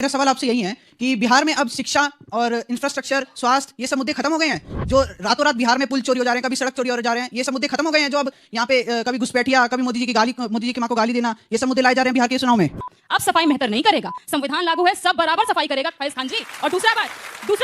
मेरा सवाल आपसे यही है कि बिहार में अब शिक्षा और इंफ्रास्ट्रक्चर, स्वास्थ्य, ये सब मुद्दे खत्म हो गए हैं। जो रातों रात बिहार में पुल चोरी हो जा रहे हैं, कभी सड़क चोरी हो जा रहे हैं, ये सब मुद्दे खत्म हो गए हैं। जो अब यहाँ पे कभी घुसपैठिया, कभी मोदी जी की माँ को गाली देना, ये सब मुद्दे लाए जा रहे हैं बिहार के चुनाव में। अब सफाई बेहतर नहीं करेगा, संविधान लागू है, सब बराबर सफाई करेगा फैज खान जी। और दूसरा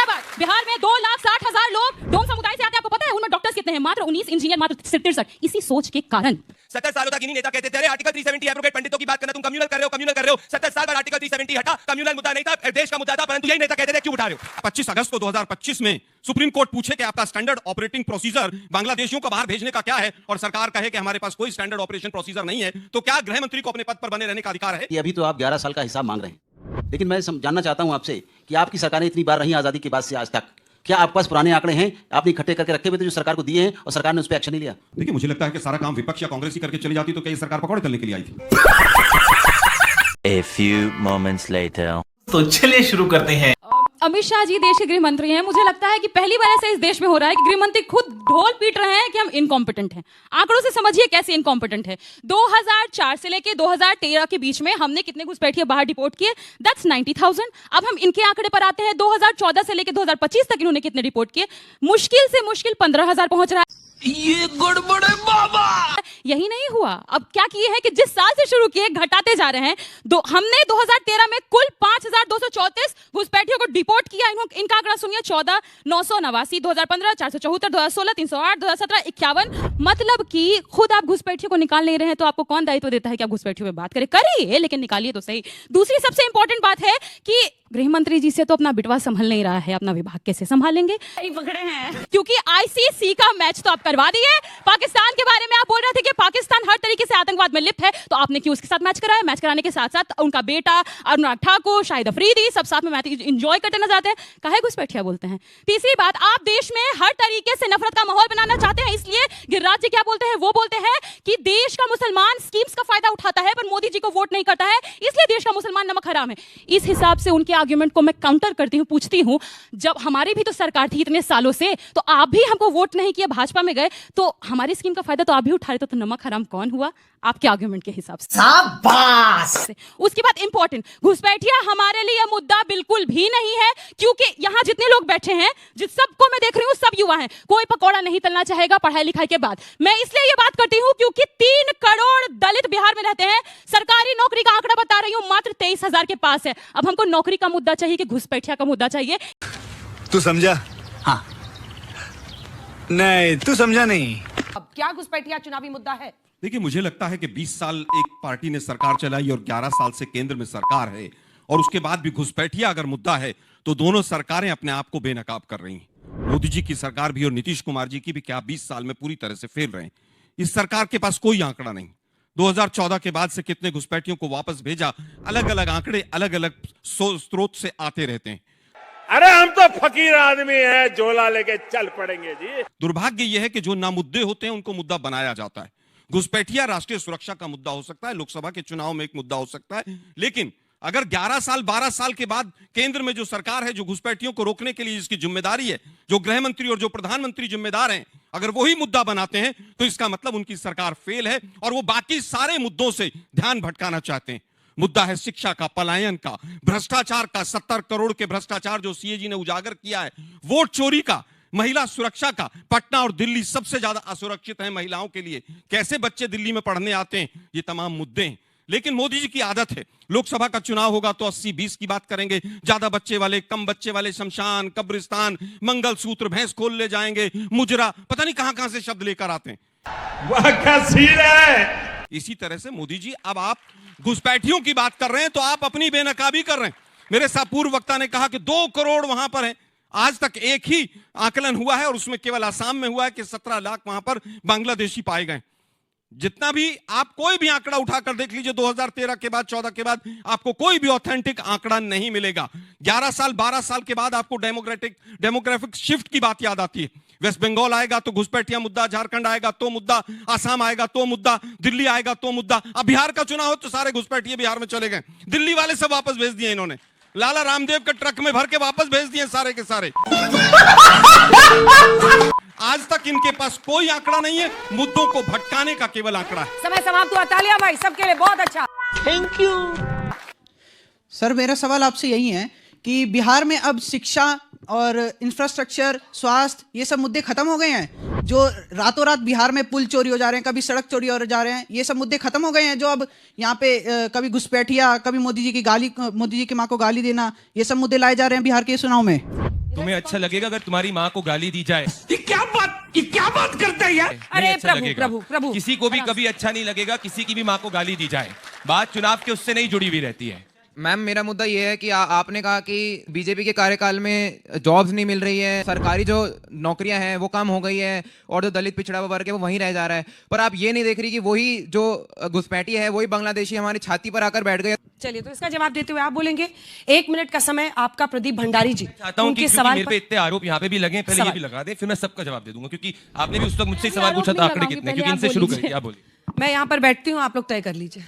बात बिहार में 2,60,000 लोग डोम समुदाय से आते हैं, आपको पता है उनमें डॉक्टर्स कितने हैं? मात्र 19, इंजीनियर मात्र 63। इसी सोच के कारण 70 सालों तक इन्हीं नेता कहते थे, अरे आर्टिकल 370 एब्रोगेट, पंडितों की बात करना, तुम कम्युनल कर रहे हो। 70 साल बाद आर्टिकल 370 हटा, कम्युनल मुद्दा नहीं था, देश का मुद्दा था, परंतु यही नेता कहते थे क्यों उठा रहे हो? 25 अगस्त को 2025 में सुप्रीम कोर्ट पूछे कि आपका स्टैंडर्ड ऑपरेटिंग प्रोसीजर बांग्लादेशियों को बाहर भेजने का क्या है, और सरकार कहे कि हमारे पास कोई स्टैंडर्ड ऑपरेशन प्रोसीजर नहीं है, तो क्या गृह मंत्री को अपने पद पर बने रहने का अधिकार है? अभी तो आप 11 साल का हिसाब मांग रहे हैं, लेकिन मैं जानना चाहता हूं आपसे कि आपकी सरकारें इतनी बार रही आजादी के बाद से आज तक, क्या आपके पास पुराने आंकड़े हैं आपने इकट्ठे करके रखे हुए थे जो सरकार को दिए हैं और सरकार ने उस पर एक्शन नहीं लिया? देखिए, मुझे लगता है कि सारा काम विपक्ष या कांग्रेस ही करके चली जाती तो कई सरकार पकौड़े तलने के लिए आई थी। A few moments later. तो चलिए शुरू करते हैं। अमित शाह जी देश के गृह मंत्री हैं। मुझे लगता है कि पहली बार ऐसा इस देश में हो रहा है कि गृह मंत्री खुद ढोल पीट रहे हैं कि हम इनकॉम्पिटेंट हैं। आंकड़ों से समझिए कैसे इनकॉम्पिटेंट है। 2004 से लेके 2013 के बीच में हमने कितने घुसपैठिए बाहर डिपोर्ट किए? दैट्स 90,000। अब हम इनके आंकड़े पर आते हैं, 2014 से लेके 2025 तक इन्होंने कितने रिपोर्ट किए? मुश्किल से मुश्किल 15,000 पहुंच रहा है। ये गड़बड़ है बाबा। यही नहीं हुआ, अब क्या किए हैं कि जिस साल से शुरू किए घटाते जा रहे हैं। हमने 2013 में कुल 5,234 घुसपैठियों को डिपोर्ट किया। इनका आंकड़ा सुनिए, 14,989, 2015 474, 2016 308, 2017 51। मतलब कि खुद आप घुसपैठियों को निकाल नहीं रहे हैं तो आपको कौन दायित्व देता है कि आप घुसपैठियों पे बात करें? करिए, लेकिन निकालिए तो सही। दूसरी सबसे इंपॉर्टेंट बात है कि गृह मंत्री जी से तो अपना बिटवा संभल नहीं रहा है, अपना विभाग कैसे संभालेंगे? पकड़े हैं क्योंकि आईसीसी का मैच तो आप करवा दिए। पाकिस्तान के बारे में आप बोल रहे थे कि पाकिस्तान हर तरीके से आतंकवाद में लिप्त है, तो आपने क्यों उसके साथ मैच कराया? मैच कराने के साथ साथ उनका बेटा अनुराग ठाकुर, शाहिद अफरीदी सब साथ में मैच एंजॉय करते नजर आते हैं। काहे घुसपैठिया बोलते हैं? तीसरी बात, आप देश में हर तरीके से नफरत का माहौल बनाना चाहते हैं, इसलिए गिरिराज जी क्या बोलते हैं? वो बोलते हैं कि देश का मुसलमान स्कीम्स का फायदा उठाता है पर मोदी जी को वोट नहीं करता है, इसलिए देश का मुसलमान नमक हराम है। इस हिसाब से उनके आर्गुमेंट को मैं काउंटर करती हूँ, पूछती हूँ, जब हमारी भी तो सरकार थी इतने सालों से, तो आप भी हमको वोट नहीं किया, भाजपा में गए, तो हमारी स्कीम का फायदा तो आप भी उठा रहे थे, तो नमक हराम कौन हुआ आपके आर्गुमेंट के हिसाब से? शाबाश। उसके बाद इंपॉर्टेंट, घुसपैठिया हमारे लिए मुद्दा बिल्कुल भी नहीं है, क्योंकि यहाँ जितने लोग बैठे हैं, जिस सबको मैं देख रही हूँ, सब युवा हैं। कोई पकौड़ा नहीं तलना चाहेगा पढ़ाई लिखाई के बाद। मैं इसलिए ये बात करती हूँ क्योंकि 3 करोड़ दलित बिहार में रहते हैं। सरकारी नौकरी का आंकड़ा बता रही हूँ, मात्र 23,000 के पास है। अब हमको नौकरी का मुद्दा चाहिए कि घुसपैठिया का मुद्दा चाहिए? तू समझा? हाँ। नहीं, तू समझा नहीं। अब क्या घुसपैठिया चुनावी मुद्दा है? देखिए, मुझे लगता है कि 20 साल एक पार्टी ने सरकार चलाई और 11 साल से केंद्र में सरकार है, और उसके बाद भी घुसपैठिया अगर मुद्दा है तो दोनों सरकारें अपने आप को बेनकाब कर रही हैं। मोदी जी की सरकार भी और नीतीश कुमार जी की भी क्या 20 साल में पूरी तरह से फेल रहे हैं। इस सरकार के पास कोई आंकड़ा नहीं। 2014 के बाद से कितने घुसपैठियों को वापस भेजा, अलग अलग आंकड़े अलग अलग स्रोत से आते रहते हैं। अरे हम तो फकीर आदमी हैं, झोला लेके चल पड़ेंगे जी। दुर्भाग्य यह है कि जो ना मुद्दे होते हैं उनको मुद्दा बनाया जाता है। घुसपैठिया राष्ट्रीय सुरक्षा का मुद्दा हो सकता है, लोकसभा के चुनाव में एक मुद्दा हो सकता है, लेकिन अगर 11 साल 12 साल के बाद केंद्र में जो सरकार है, जो घुसपैठियों को रोकने के लिए जिसकी जिम्मेदारी है, जो गृह मंत्री और जो प्रधानमंत्री जिम्मेदार हैं, अगर वही मुद्दा बनाते हैं तो इसका मतलब उनकी सरकार फेल है और वो बाकी सारे मुद्दों से ध्यान भटकाना चाहते हैं। मुद्दा है शिक्षा का, पलायन का, भ्रष्टाचार का, 70 करोड़ के भ्रष्टाचार जो सीएजी ने उजागर किया है, वोट चोरी का, महिला सुरक्षा का। पटना और दिल्ली सबसे ज्यादा असुरक्षित है महिलाओं के लिए, कैसे बच्चे दिल्ली में पढ़ने आते हैं, ये तमाम मुद्दे हैं। लेकिन मोदी जी की आदत है, लोकसभा का चुनाव होगा तो 80-20 की बात करेंगे, ज्यादा बच्चे वाले, कम बच्चे वाले, शमशान, कब्रिस्तान, मंगलसूत्र, भैंस खोल ले जाएंगे, मुजरा, पता नहीं कहां कहां से शब्द लेकर आते हैं। वह क्या सीन है? इसी तरह से मोदी जी, अब आप घुसपैठियों की बात कर रहे हैं तो आप अपनी बेनकाबी कर रहे हैं। मेरे साथ पूर्व वक्ता ने कहा कि 2 करोड़ वहां पर है। आज तक एक ही आकलन हुआ है और उसमें केवल आसाम में हुआ है कि 17 लाख वहां पर बांग्लादेशी पाए गए। जितना भी आप कोई भी आंकड़ा उठाकर देख लीजिए, 2013 के बाद 14 के बाद आपको कोई भी ऑथेंटिक आंकड़ा नहीं मिलेगा। 11 साल 12 साल के बाद आपको डेमोग्राफिक शिफ्ट की बात याद आती है। वेस्ट बंगाल आएगा तो घुसपैठिया मुद्दा, झारखंड आएगा तो मुद्दा, आसाम आएगा तो मुद्दा, दिल्ली आएगा तो मुद्दा। अब बिहार का चुनाव हो तो सारे घुसपैठिए बिहार में चले गए, दिल्ली वाले सब वापस भेज दिए इन्होंने, लाला रामदेव के ट्रक में भर के वापस भेज दिए सारे के सारे। आज तक इनके पास कोई आंकड़ा नहीं है, मुद्दों को भटकाने का केवल आंकड़ा है। समय समाप्त हुआ, तालियां भाई सबके लिए, बहुत अच्छा, थैंक यू। सर मेरा सवाल आपसे यही है कि बिहार में अब शिक्षा और इंफ्रास्ट्रक्चर, स्वास्थ्य, ये सब मुद्दे खत्म हो गए हैं। जो रातों रात बिहार में पुल चोरी हो जा रहे हैं, कभी सड़क चोरी हो जा रहे हैं, ये सब मुद्दे खत्म हो गए हैं। जो अब यहाँ पे कभी घुसपैठिया, कभी मोदी जी की माँ को गाली देना, ये सब मुद्दे लाए जा रहे हैं बिहार के चुनाव में। तुम्हें अच्छा लगेगा अगर तुम्हारी माँ को गाली दी जाए? ये क्या बात करते हैं यार? अरे नहीं अच्छा प्रभु, लगेगा। प्रभु किसी को भी कभी अच्छा नहीं लगेगा किसी की भी माँ को गाली दी जाए। बात चुनाव के उससे नहीं जुड़ी हुई रहती है। मैम मेरा मुद्दा ये है कि आपने कहा कि बीजेपी के कार्यकाल में जॉब्स नहीं मिल रही है, सरकारी जो नौकरियां हैं वो कम हो गई है और जो दलित पिछड़ा वर्ग है वो वहीं रह जा रहा है। पर आप ये नहीं देख रही कि वही जो घुसपैठी है वही बांग्लादेशी हमारी छाती पर आकर बैठ गए। चलिए, तो इसका जवाब देते हुए आप बोलेंगे। 1 मिनट का समय आपका प्रदीप भंडारी जी। चाहता हूं कि उनके क्योंकि सवाल मेरे पे इतने आरोप यहाँ पे भी लगे, पहले ये भी लगा दे, फिर मैं सबका जवाब दे दूंगा, क्योंकि आपने भी उस वक्त मुझसे सवाल पूछा था आंकड़े कितने, क्योंकि इनसे शुरू करिए। आप बोलिए। मैं यहाँ पर बैठती हूँ, आप लोग तय कर लीजिए।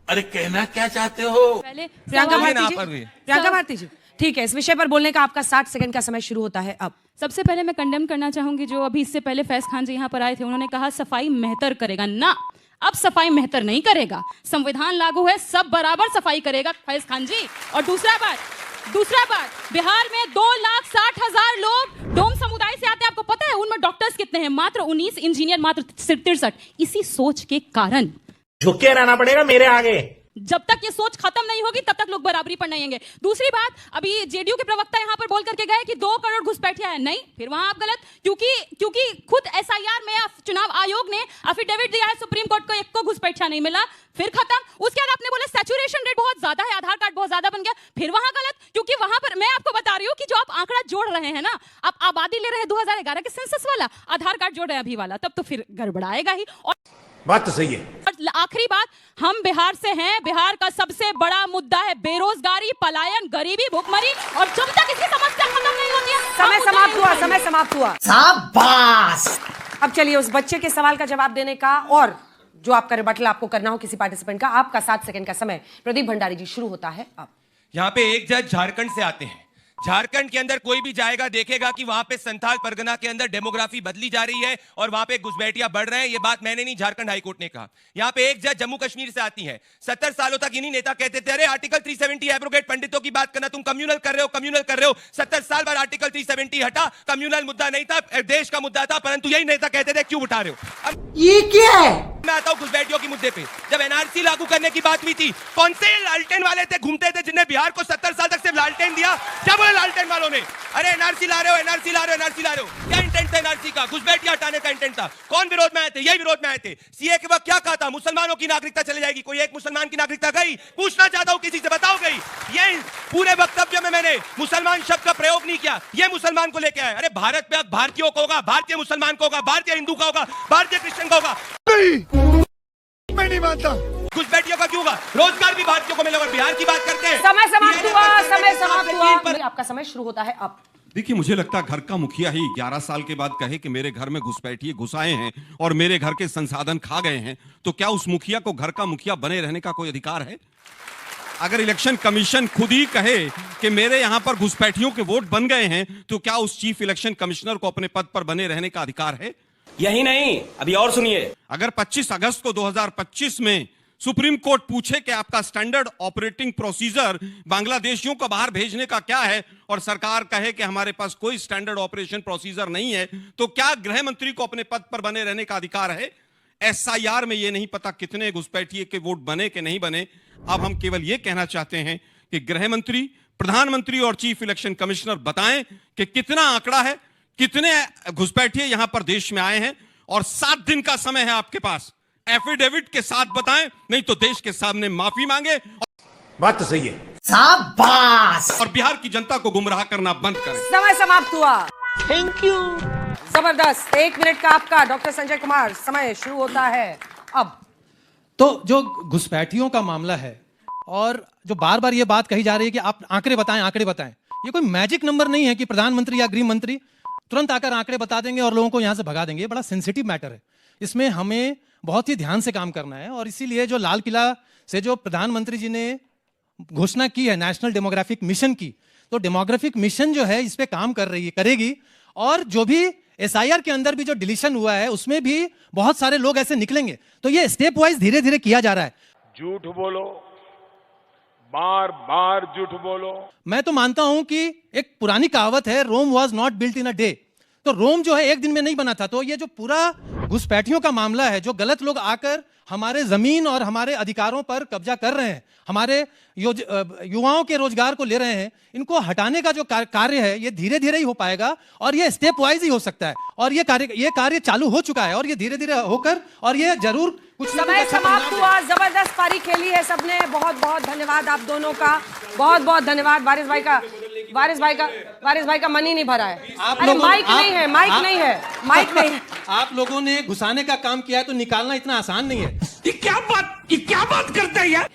अरे कहना क्या चाहते हो? पहले प्रियंका सवाल- भारती जी, प्रियंका भारती जी, ठीक है, इस विषय पर बोलने का आपका 60 सेकंड का समय शुरू होता है अब। सबसे पहले मैं कंडेम करना चाहूंगी जो अभी इससे पहले फैज खान जी यहाँ पर आए थे, उन्होंने कहा सफाई मेहतर करेगा ना। अब सफाई मेहतर नहीं करेगा, संविधान लागू है, सब बराबर सफाई करेगा फैज खान जी। और दूसरा बात, बिहार में 2,60,000 लोग डोम समुदाय से आते हैं, आपको पता है उनमें डॉक्टर्स कितने हैं? मात्र 19, इंजीनियर मात्र 63। इसी सोच के कारण झुके रहना पड़ेगा मेरे आगे। जब तक ये सोच खत्म नहीं होगी तब तक लोग बराबरी पर नहीं आएंगे। दूसरी बात, अभी जेडीयू के प्रवक्ता यहाँ पर बोल करके गए कि 2 करोड़ घुसपैठिया है। नहीं, फिर वहां आप गलत, क्योंकि खुद एसआईआर में चुनाव आयोग ने एफिडेविट दिया है सुप्रीम कोर्ट को, एक को घुसपैठिया नहीं मिला, फिर खत्म। उसके बाद आपने बोला सैचुरेशन रेट बहुत ज्यादा है, आधार कार्ड बहुत ज्यादा बन गया, फिर वहां गलत, क्योंकि वहां पर मैं आपको बता रही हूँ कि जो आप आंकड़ा जोड़ रहे हैं ना, आप आबादी ले रहे हैं 2011 के सेंसस वाला, आधार कार्ड जोड़ रहे हैं अभी वाला, तब तो फिर गड़बड़ाएगा ही। और बात तो सही है। और आखिरी बात, हम बिहार से हैं, बिहार का सबसे बड़ा मुद्दा है बेरोजगारी, पलायन, गरीबी, भुखमरी, और जब तक इसकी समस्या खत्म नहीं होती है, समय समाप्त हुआ। शाबाश। अब चलिए उस बच्चे के सवाल का जवाब देने का और जो आपका रिबटल आपको करना हो किसी पार्टिसिपेंट का, आपका 7 सेकंड का समय प्रदीप भंडारी जी शुरू होता है अब। यहाँ पे एक जज झारखंड से आते हैं। झारखंड के अंदर कोई भी जाएगा देखेगा कि वहां पे संथाल परगना के अंदर डेमोग्राफी बदली जा रही है और वहां पे घुसपैठिया बढ़ रहे हैं। ये बात मैंने नहीं, झारखंड हाईकोर्ट ने कहा। यहाँ पे एक जज जम्मू कश्मीर से आती है। 70 सालों तक इन्हीं नेता कहते थे, अरे आर्टिकल 370 एब्रोगेट, पंडितों की बात करना, तुम कम्युनल कर रहे हो। 70 साल बाद आर्टिकल 370 हटा, कम्युनल मुद्दा नहीं था, देश का मुद्दा था, परंतु यही नेता कहते थे क्यों उठा रहे हो। अब ये क्या है? मैं आता हूं घुसपैठियों के मुद्दे पे। जब एनआरसी लागू करने की बात हुई थी, कौन से लालटेन वाले थे घूमते थे जिन्हें बिहार को 70 साल तक सिर्फ लालटेन दिया? क्या बोले लालटेन वालों ने? अरे एनआरसी ला रहे हो। क्या इंटेंट था एनआरसी का? घुसपैठिया हटाने का इंटेंट था। कौन विरोध में आए थे? यही विरोध में आए थे। सीए के वक्त क्या कहा था? मुसलमानों की नागरिकता चली जाएगी। कोई एक मुसलमान की नागरिकता गई? पूछना चाहता हूं किसी से, बताओ गई? ये पूरे वक्तव्य में मैंने मुसलमान शब्द का प्रयोग नहीं किया। ये मुसलमान को लेके आए। अरे भारत में भारतीयों को होगा, भारतीय मुसलमान को होगा, भारतीय हिंदू का होगा, भारतीय क्रिश्चियन का होगा। मैं नहीं मानता। घुसपैठियों का क्यों होगा? रोजगार भी भारतीयों को मिलेगा। बिहार की बात करते हैं। समय समाप्त हुआ। आपका समय शुरू होता है अब। देखिए, मुझे लगता है घर का मुखिया ही 11 साल के बाद कहे कि मेरे घर में घुसपैठिए घुस आए हैं और मेरे घर के संसाधन खा गए हैं, तो क्या उस मुखिया को घर का मुखिया बने रहने का कोई अधिकार है? अगर इलेक्शन कमीशन खुद ही कहे कि मेरे यहां पर घुसपैठियों के वोट बन गए हैं, तो क्या उस चीफ इलेक्शन कमिश्नर को अपने पद पर बने रहने का अधिकार है? यही नहीं, अभी और सुनिए। अगर 25 अगस्त को 2025 में सुप्रीम कोर्ट पूछे कि आपका स्टैंडर्ड ऑपरेटिंग प्रोसीजर बांग्लादेशियों को बाहर भेजने का क्या है, और सरकार कहे कि हमारे पास कोई स्टैंडर्ड ऑपरेशन प्रोसीजर नहीं है, तो क्या गृह मंत्री को अपने पद पर बने रहने का अधिकार है? एसआईआर में यह नहीं पता कितने घुसपैठिए के वोट बने कि नहीं बने। अब हम केवल यह कहना चाहते हैं कि गृह मंत्री, प्रधानमंत्री और चीफ इलेक्शन कमिश्नर बताएं कि कितना आंकड़ा है, कितने घुसपैठिए यहां पर देश में आए हैं, और 7 दिन का समय है आपके पास। एफिडेविट के साथ बताएं, नहीं तो देश के सामने माफी मांगे। बात तो सही है। शाबाश। और बिहार की जनता को गुमराह करना बंद करें। समय समाप्त हुआ। Thank you. जबरदस्त। 1 मिनट का आपका डॉक्टर संजय कुमार, समय शुरू होता है अब। तो जो घुसपैठियों का मामला है और जो बार बार ये बात कही जा रही है कि आप आंकड़े बताएं, ये कोई मैजिक नंबर नहीं है कि प्रधानमंत्री या गृह मंत्री तुरंत आकर आंकड़े बता देंगे और लोगों को यहां से भगा देंगे। ये बड़ा सेंसिटिव मैटर है, इसमें हमें बहुत ही ध्यान से काम करना है। और इसीलिए जो लाल किला से जो प्रधानमंत्री जी ने घोषणा की है नेशनल डेमोग्राफिक मिशन की, तो डेमोग्राफिक मिशन जो है इस पे काम करेगी। और जो भी एसआईआर के अंदर भी जो डिलीशन हुआ है उसमें भी बहुत सारे लोग ऐसे निकलेंगे। तो ये स्टेप वाइज धीरे धीरे किया जा रहा है। झूठ बोलो, बार बार झूठ बोलो। मैं तो मानता हूं कि एक पुरानी कहावत है, Rome was not built in a day. तो रोम जो है एक दिन में नहीं बना था। तो ये जो पूरा घुसपैठियों का मामला है, जो गलत लोग आकर हमारे जमीन और हमारे अधिकारों पर कब्जा कर रहे हैं, हमारे युवाओं के रोजगार को ले रहे हैं, इनको हटाने का जो कार्य है ये धीरे धीरे ही हो पाएगा और ये स्टेप वाइज ही हो सकता है। और ये कार्य चालू हो चुका है और ये धीरे धीरे होकर और ये जरूर कुछ समय समाप्त हुआ। जबरदस्त पारी खेली है सबने। बहुत बहुत धन्यवाद आप दोनों का, बहुत बहुत धन्यवाद। वारिस भाई का मन ही नहीं भरा है। अरे माइक नहीं है, माइक नहीं है। आप लोगों ने घुसाने का काम किया है तो निकालना इतना आसान नहीं है। ये क्या बात करते हैं यार।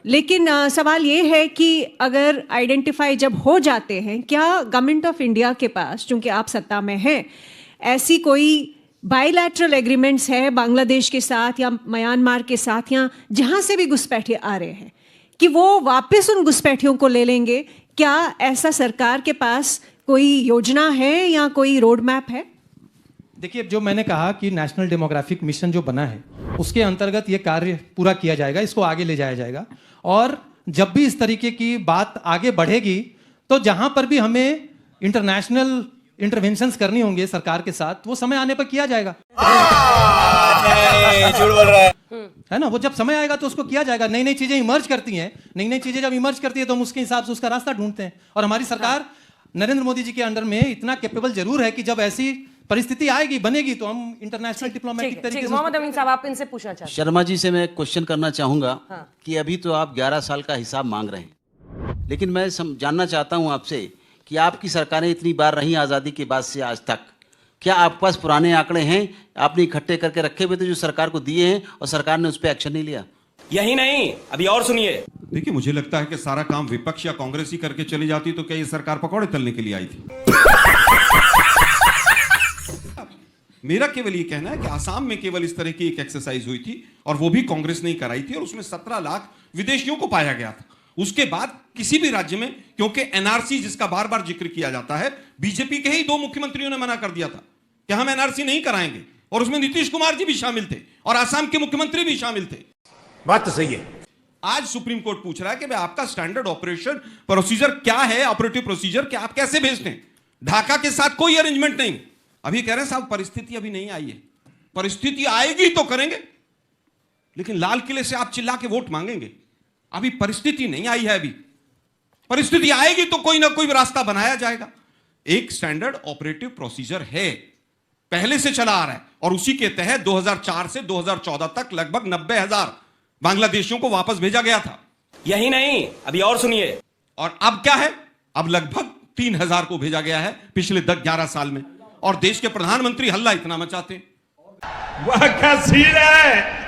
लेकिन सवाल ये है कि अगर आइडेंटिफाई जब हो जाते हैं, क्या गवर्नमेंट ऑफ इंडिया के पास, चूंकि आप सत्ता में हैं, ऐसी कोई बायलैटरल एग्रीमेंट्स है बांग्लादेश के साथ या म्यांमार के साथ या जहां से भी घुसपैठिए आ रहे हैं कि वो वापस उन घुसपैठियों को ले लेंगे? क्या ऐसा सरकार के पास कोई योजना है या कोई रोड मैप है? देखिए, जो मैंने कहा कि नेशनल डेमोग्राफिक मिशन जो बना है उसके अंतर्गत ये कार्य पूरा किया जाएगा, इसको आगे ले जाया जाएगा। और जब भी इस तरीके की बात आगे बढ़ेगी तो जहां पर भी हमें इंटरनेशनल इंटरवेंशंस करनी होंगे सरकार के साथ, वो समय आने पर किया जाएगा। है ना, वो जब समय आएगा तो उसको किया जाएगा। नई नई चीजें इमर्ज करती हैं, नई नई चीजें जब इमर्ज करती है तो हम उसके हिसाब से उसका रास्ता ढूंढते हैं। और हमारी सरकार नरेंद्र मोदी जी के अंडर में इतना कैपेबल जरूर है कि जब ऐसी परिस्थिति आएगी, बनेगी, तो हम इंटरनेशनल डिप्लोमेटिक तरीके से। मोहम्मद अमीन साहब, आप इनसे पूछना चाहते हैं? शर्मा जी से मैं क्वेश्चन करना चाहूंगा कि अभी तो आप 11 साल का हिसाब मांग रहे हैं, लेकिन मैं जानना चाहता हूं आपसे कि आपकी सरकारें इतनी बार रही आज़ादी के बाद से आज तक, क्या आपके पास पुराने आंकड़े हैं आपने इकट्ठे करके रखे हुए थे जो सरकार को दिए हैं और सरकार ने उस पर एक्शन नहीं लिया? यही नहीं, अभी और सुनिए। देखिए, मुझे लगता है कि सारा काम विपक्ष या कांग्रेस ही करके चली जाती तो क्या ये सरकार पकौड़े तलने के लिए आई थी? मेरा केवल ये कहना है कि आसाम में केवल इस तरह की एक एक्सरसाइज हुई थी और वो भी कांग्रेस ने ही कराई थी और उसमें 17 लाख विदेशियों को पाया गया था। उसके बाद किसी भी राज्य में, क्योंकि एनआरसी जिसका बार बार जिक्र किया जाता है, बीजेपी के ही 2 मुख्यमंत्रियों ने मना कर दिया था कि हम एनआरसी नहीं कराएंगे, और उसमें नीतीश कुमार जी भी शामिल थे और आसाम के मुख्यमंत्री भी शामिल थे। बात तो सही है। आज सुप्रीम कोर्ट पूछ रहा है कि भाई आपका स्टैंडर्ड ऑपरेशन प्रोसीजर क्या है, ऑपरेटिव प्रोसीजर क्या, आप कैसे भेजते हैं? ढाका के साथ कोई अरेंजमेंट नहीं। अभी कह रहे हैं साहब परिस्थिति अभी नहीं आई है, परिस्थिति आएगी तो करेंगे, लेकिन लाल किले से आप चिल्ला के वोट मांगेंगे। अभी परिस्थिति नहीं आई है, अभी परिस्थिति आएगी तो कोई ना कोई रास्ता बनाया जाएगा। एक स्टैंडर्ड ऑपरेटिव प्रोसीजर है, पहले से चला आ रहा है, और उसी के तहत 2004 से 2014 तक लगभग 90,000 बांग्लादेशियों को वापस भेजा गया था। यही नहीं, अभी और सुनिए। और अब क्या है, अब लगभग 3,000 को भेजा गया है पिछले 10-11 साल में, और देश के प्रधानमंत्री हल्ला इतना मचाते हैं। वह क्या सीन है